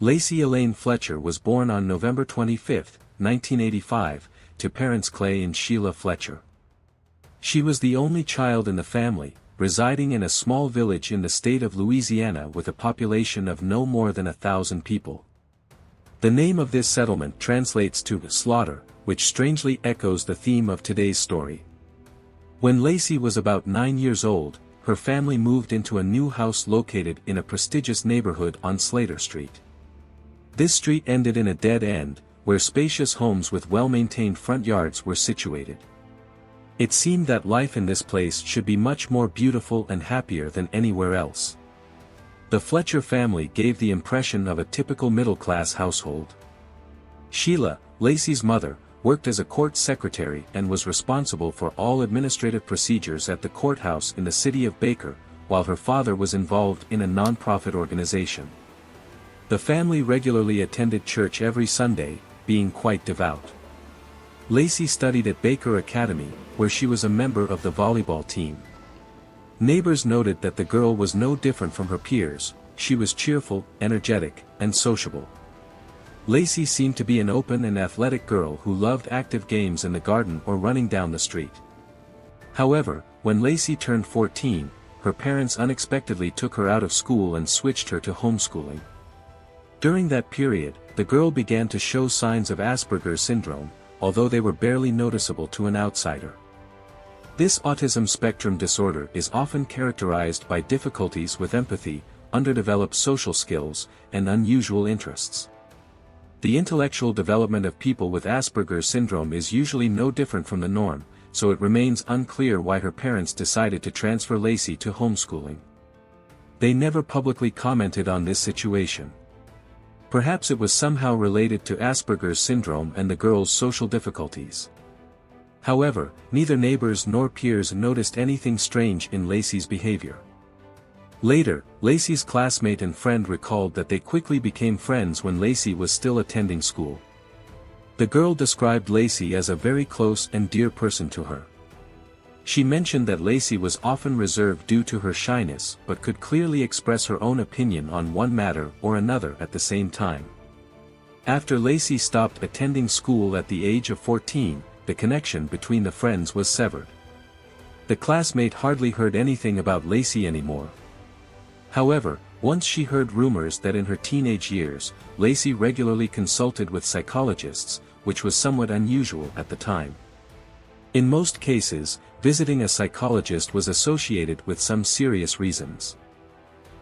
Lacey Elaine Fletcher was born on November 25, 1985, to parents Clay and Sheila Fletcher. She was the only child in the family, residing in a small village in the state of Louisiana with a population of no more than 1,000 people. The name of this settlement translates to slaughter, which strangely echoes the theme of today's story. When Lacey was about 9 years old, her family moved into a new house located in a prestigious neighborhood on Slater Street. This street ended in a dead end, where spacious homes with well-maintained front yards were situated. It seemed that life in this place should be much more beautiful and happier than anywhere else. The Fletcher family gave the impression of a typical middle-class household. Sheila, Lacey's mother, worked as a court secretary and was responsible for all administrative procedures at the courthouse in the city of Baker, while her father was involved in a non-profit organization. The family regularly attended church every Sunday, being quite devout. Lacey studied at Baker Academy, where she was a member of the volleyball team. Neighbors noted that the girl was no different from her peers. She was cheerful, energetic, and sociable. Lacey seemed to be an open and athletic girl who loved active games in the garden or running down the street. However, when Lacey turned 14, her parents unexpectedly took her out of school and switched her to homeschooling. During that period, the girl began to show signs of Asperger syndrome, although they were barely noticeable to an outsider. This autism spectrum disorder is often characterized by difficulties with empathy, underdeveloped social skills, and unusual interests. The intellectual development of people with Asperger syndrome is usually no different from the norm, so it remains unclear why her parents decided to transfer Lacey to homeschooling. They never publicly commented on this situation. Perhaps it was somehow related to Asperger's syndrome and the girl's social difficulties. However, neither neighbors nor peers noticed anything strange in Lacey's behavior. Later, Lacey's classmate and friend recalled that they quickly became friends when Lacey was still attending school. The girl described Lacey as a very close and dear person to her. She mentioned that Lacey was often reserved due to her shyness but could clearly express her own opinion on one matter or another at the same time. After Lacey stopped attending school at the age of 14, the connection between the friends was severed. The classmate hardly heard anything about Lacey anymore. However, once she heard rumors that in her teenage years, Lacey regularly consulted with psychologists, which was somewhat unusual at the time. In most cases, visiting a psychologist was associated with some serious reasons.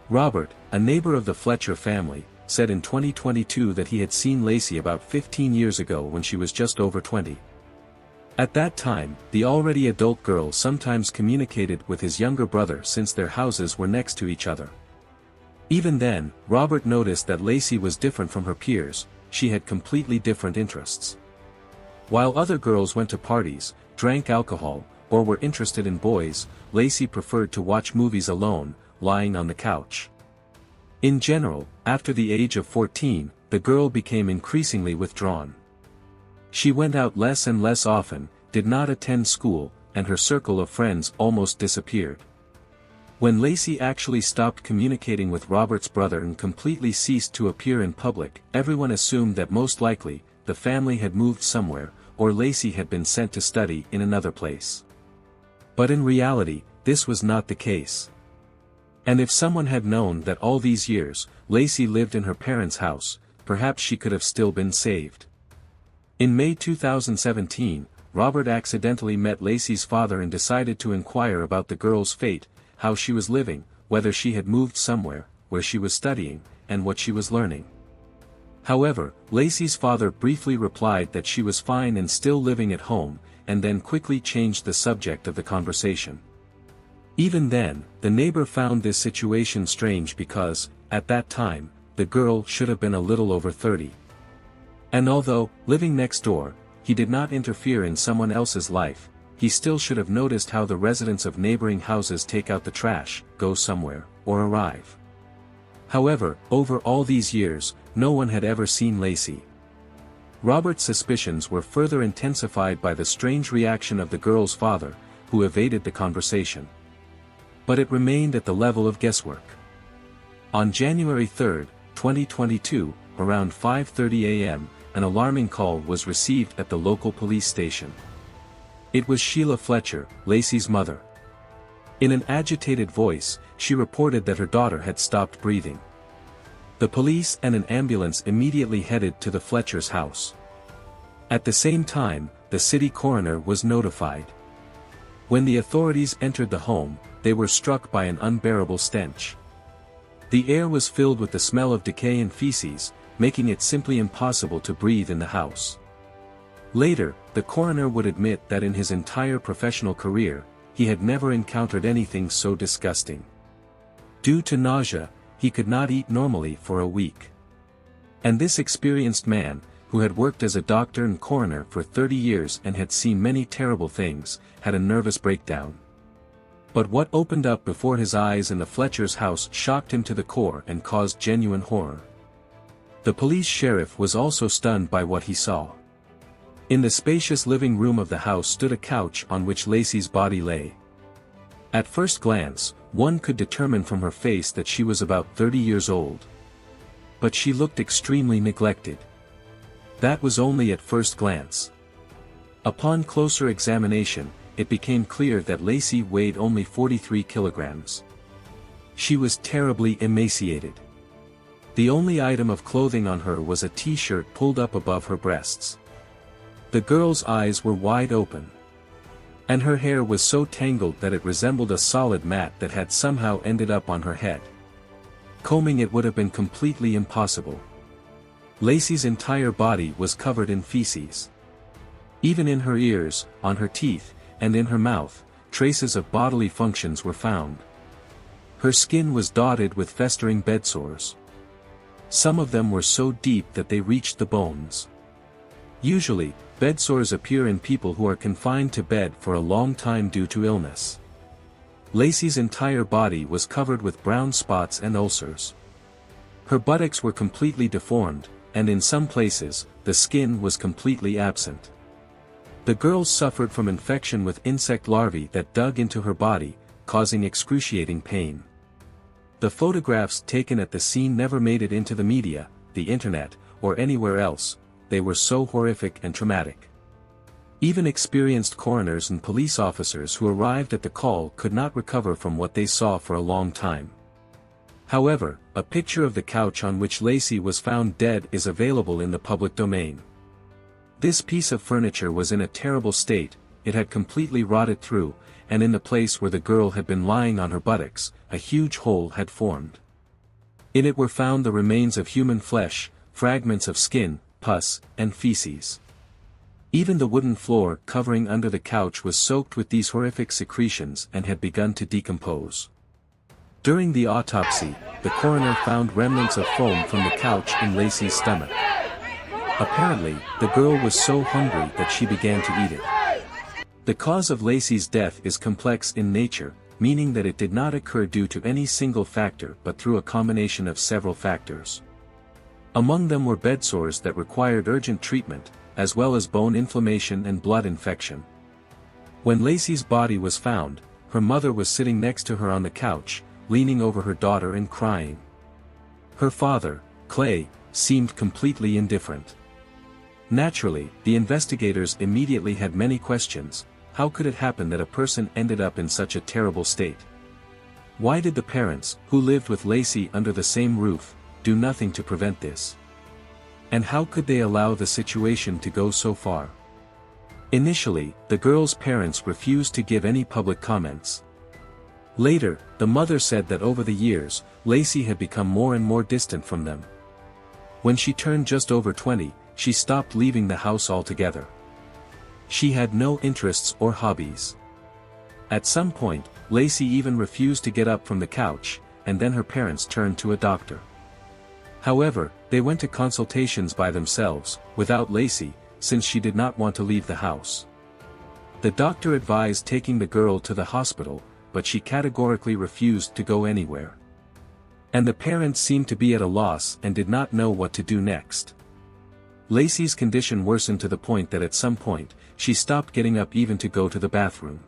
Robert, a neighbor of the Fletcher family, said in 2022 that he had seen Lacey about 15 years ago when she was just over 20. At that time, the already adult girl sometimes communicated with his younger brother since their houses were next to each other. Even then, Robert noticed that Lacey was different from her peers. She had completely different interests. While other girls went to parties, drank alcohol, or were interested in boys, Lacey preferred to watch movies alone, lying on the couch. In general, after the age of 14, the girl became increasingly withdrawn. She went out less and less often, did not attend school, and her circle of friends almost disappeared. When Lacey actually stopped communicating with Robert's brother and completely ceased to appear in public, everyone assumed that most likely, the family had moved somewhere, or Lacey had been sent to study in another place. But in reality, this was not the case. And if someone had known that all these years, Lacey lived in her parents' house, perhaps she could have still been saved. In May 2017, Robert accidentally met Lacey's father and decided to inquire about the girl's fate, how she was living, whether she had moved somewhere, where she was studying, and what she was learning. However, Lacey's father briefly replied that she was fine and still living at home, and then quickly changed the subject of the conversation. Even then, the neighbor found this situation strange because, at that time, the girl should have been a little over 30. And although, living next door, he did not interfere in someone else's life, he still should have noticed how the residents of neighboring houses take out the trash, go somewhere, or arrive. However, over all these years, no one had ever seen Lacey. Robert's suspicions were further intensified by the strange reaction of the girl's father, who evaded the conversation. But it remained at the level of guesswork. On January 3, 2022, around 5:30 a.m., an alarming call was received at the local police station. It was Sheila Fletcher, Lacey's mother. In an agitated voice, she reported that her daughter had stopped breathing. The police and an ambulance immediately headed to the Fletcher's house. At the same time, the city coroner was notified. When the authorities entered the home, they were struck by an unbearable stench. The air was filled with the smell of decay and feces, making it simply impossible to breathe in the house. Later, the coroner would admit that in his entire professional career, he had never encountered anything so disgusting. Due to nausea, he could not eat normally for a week. And this experienced man, who had worked as a doctor and coroner for 30 years and had seen many terrible things, had a nervous breakdown. But what opened up before his eyes in the Fletcher's house shocked him to the core and caused genuine horror. The police sheriff was also stunned by what he saw. In the spacious living room of the house stood a couch on which Lacey's body lay. At first glance, one could determine from her face that she was about 30 years old. But she looked extremely neglected. That was only at first glance. Upon closer examination, it became clear that Lacey weighed only 43 kilograms. She was terribly emaciated. The only item of clothing on her was a t-shirt pulled up above her breasts. The girl's eyes were wide open. And her hair was so tangled that it resembled a solid mat that had somehow ended up on her head. Combing it would have been completely impossible. Lacey's entire body was covered in feces. Even in her ears, on her teeth, and in her mouth, traces of bodily functions were found. Her skin was dotted with festering bedsores. Some of them were so deep that they reached the bones. Usually, bedsores appear in people who are confined to bed for a long time due to illness. Lacey's entire body was covered with brown spots and ulcers. Her buttocks were completely deformed, and in some places, the skin was completely absent. The girl suffered from infection with insect larvae that dug into her body, causing excruciating pain. The photographs taken at the scene never made it into the media, the internet, or anywhere else. They were so horrific and traumatic. Even experienced coroners and police officers who arrived at the call could not recover from what they saw for a long time. However, a picture of the couch on which Lacey was found dead is available in the public domain. This piece of furniture was in a terrible state, it had completely rotted through, and in the place where the girl had been lying on her buttocks, a huge hole had formed. In it were found the remains of human flesh, fragments of skin, pus, and feces. Even the wooden floor covering under the couch was soaked with these horrific secretions and had begun to decompose. During the autopsy, the coroner found remnants of foam from the couch in Lacey's stomach. Apparently, the girl was so hungry that she began to eat it. The cause of Lacey's death is complex in nature, meaning that it did not occur due to any single factor but through a combination of several factors. Among them were bedsores that required urgent treatment, as well as bone inflammation and blood infection. When Lacey's body was found, her mother was sitting next to her on the couch, leaning over her daughter and crying. Her father, Clay, seemed completely indifferent. Naturally, the investigators immediately had many questions. How could it happen that a person ended up in such a terrible state? Why did the parents, who lived with Lacey under the same roof, do nothing to prevent this? And how could they allow the situation to go so far? Initially, the girl's parents refused to give any public comments. Later, the mother said that over the years, Lacey had become more and more distant from them. When she turned just over 20, she stopped leaving the house altogether. She had no interests or hobbies. At some point, Lacey even refused to get up from the couch, and then her parents turned to a doctor. However, they went to consultations by themselves, without Lacey, since she did not want to leave the house. The doctor advised taking the girl to the hospital, but she categorically refused to go anywhere. And the parents seemed to be at a loss and did not know what to do next. Lacey's condition worsened to the point that at some point, she stopped getting up even to go to the bathroom.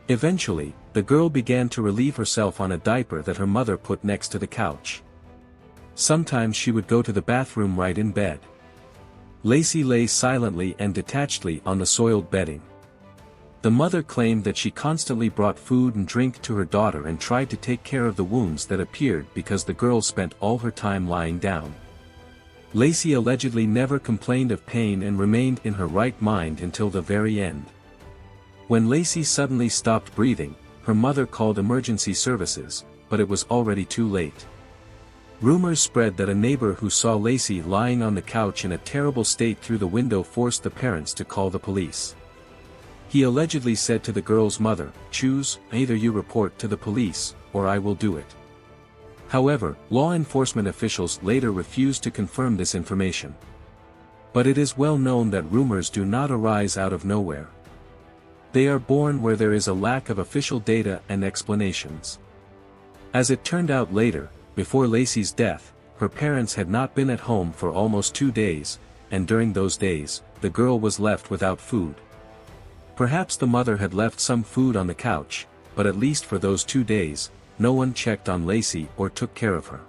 Eventually, the girl began to relieve herself on a diaper that her mother put next to the couch. Sometimes she would go to the bathroom right in bed. Lacey lay silently and detachedly on the soiled bedding. The mother claimed that she constantly brought food and drink to her daughter and tried to take care of the wounds that appeared because the girl spent all her time lying down. Lacey allegedly never complained of pain and remained in her right mind until the very end. When Lacey suddenly stopped breathing, her mother called emergency services, but it was already too late. Rumors spread that a neighbor who saw Lacey lying on the couch in a terrible state through the window forced the parents to call the police. He allegedly said to the girl's mother, "Choose, either you report to the police, or I will do it." However, law enforcement officials later refused to confirm this information. But it is well known that rumors do not arise out of nowhere. They are born where there is a lack of official data and explanations. As it turned out later, before Lacey's death, her parents had not been at home for almost 2 days, and during those days, the girl was left without food. Perhaps the mother had left some food on the couch, but at least for those 2 days, no one checked on Lacey or took care of her.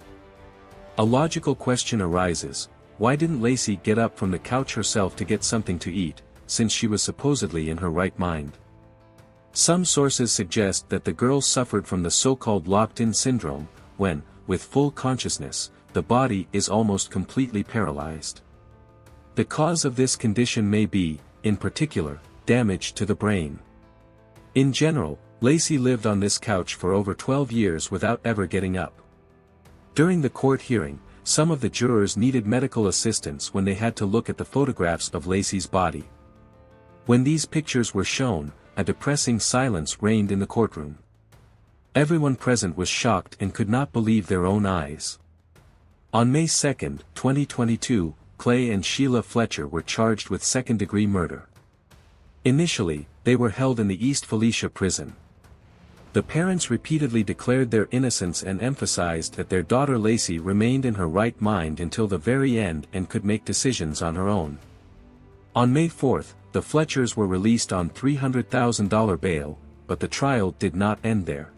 A logical question arises: why didn't Lacey get up from the couch herself to get something to eat, since she was supposedly in her right mind? Some sources suggest that the girl suffered from the so-called locked-in syndrome, when, with full consciousness, the body is almost completely paralyzed. The cause of this condition may be, in particular, damage to the brain. In general, Lacey lived on this couch for over 12 years without ever getting up. During the court hearing, some of the jurors needed medical assistance when they had to look at the photographs of Lacey's body. When these pictures were shown, a depressing silence reigned in the courtroom. Everyone present was shocked and could not believe their own eyes. On May 2, 2022, Clay and Sheila Fletcher were charged with second-degree murder. Initially, they were held in the East Felicia prison. The parents repeatedly declared their innocence and emphasized that their daughter Lacey remained in her right mind until the very end and could make decisions on her own. On May 4, the Fletchers were released on $300,000 bail, but the trial did not end there.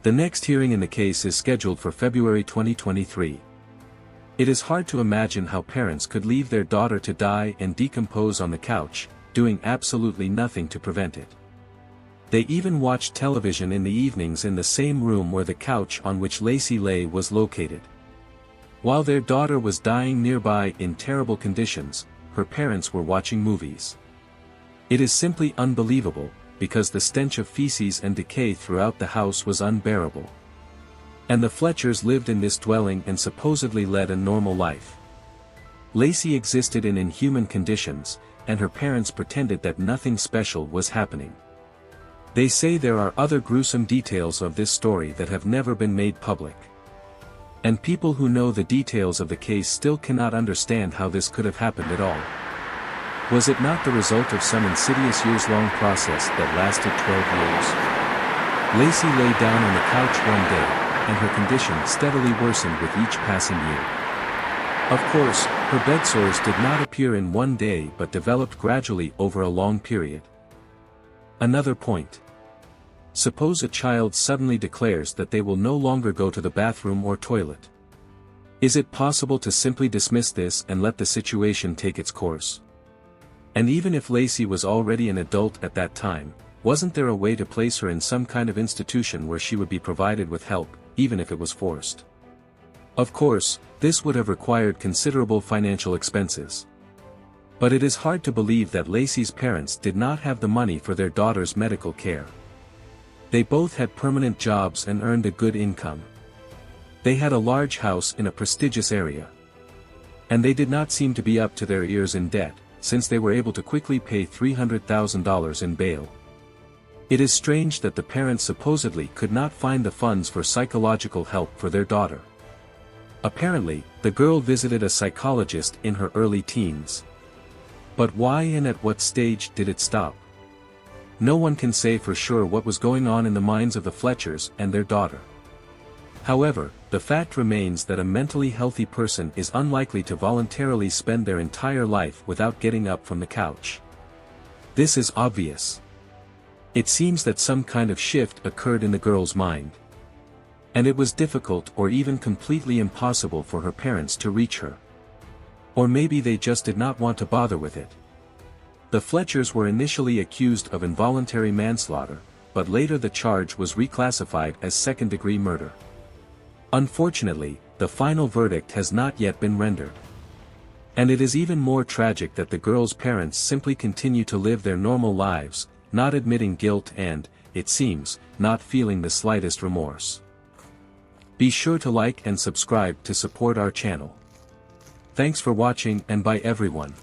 The next hearing in the case is scheduled for February 2023. It is hard to imagine how parents could leave their daughter to die and decompose on the couch, doing absolutely nothing to prevent it. They even watched television in the evenings in the same room where the couch on which Lacey lay was located. While their daughter was dying nearby in terrible conditions, her parents were watching movies. It is simply unbelievable, because the stench of feces and decay throughout the house was unbearable. And the Fletchers lived in this dwelling and supposedly led a normal life. Lacey existed in inhuman conditions, and her parents pretended that nothing special was happening. They say there are other gruesome details of this story that have never been made public. And people who know the details of the case still cannot understand how this could have happened at all. Was it not the result of some insidious years-long process that lasted 12 years? Lacey lay down on the couch one day, and her condition steadily worsened with each passing year. Of course, her bedsores did not appear in one day but developed gradually over a long period. Another point. Suppose a child suddenly declares that they will no longer go to the bathroom or toilet. Is it possible to simply dismiss this and let the situation take its course? And even if Lacey was already an adult at that time, wasn't there a way to place her in some kind of institution where she would be provided with help, even if it was forced? Of course, this would have required considerable financial expenses. But it is hard to believe that Lacey's parents did not have the money for their daughter's medical care. They both had permanent jobs and earned a good income. They had a large house in a prestigious area. And they did not seem to be up to their ears in debt, since they were able to quickly pay $300,000 in bail. It is strange that the parents supposedly could not find the funds for psychological help for their daughter. Apparently, the girl visited a psychologist in her early teens. But why and at what stage did it stop? No one can say for sure what was going on in the minds of the Fletchers and their daughter. However, the fact remains that a mentally healthy person is unlikely to voluntarily spend their entire life without getting up from the couch. This is obvious. It seems that some kind of shift occurred in the girl's mind. And it was difficult or even completely impossible for her parents to reach her. Or maybe they just did not want to bother with it. The Fletchers were initially accused of involuntary manslaughter, but later the charge was reclassified as second-degree murder. Unfortunately, the final verdict has not yet been rendered. And it is even more tragic that the girls' parents simply continue to live their normal lives, not admitting guilt and, it seems, not feeling the slightest remorse. Be sure to like and subscribe to support our channel. Thanks for watching and bye everyone.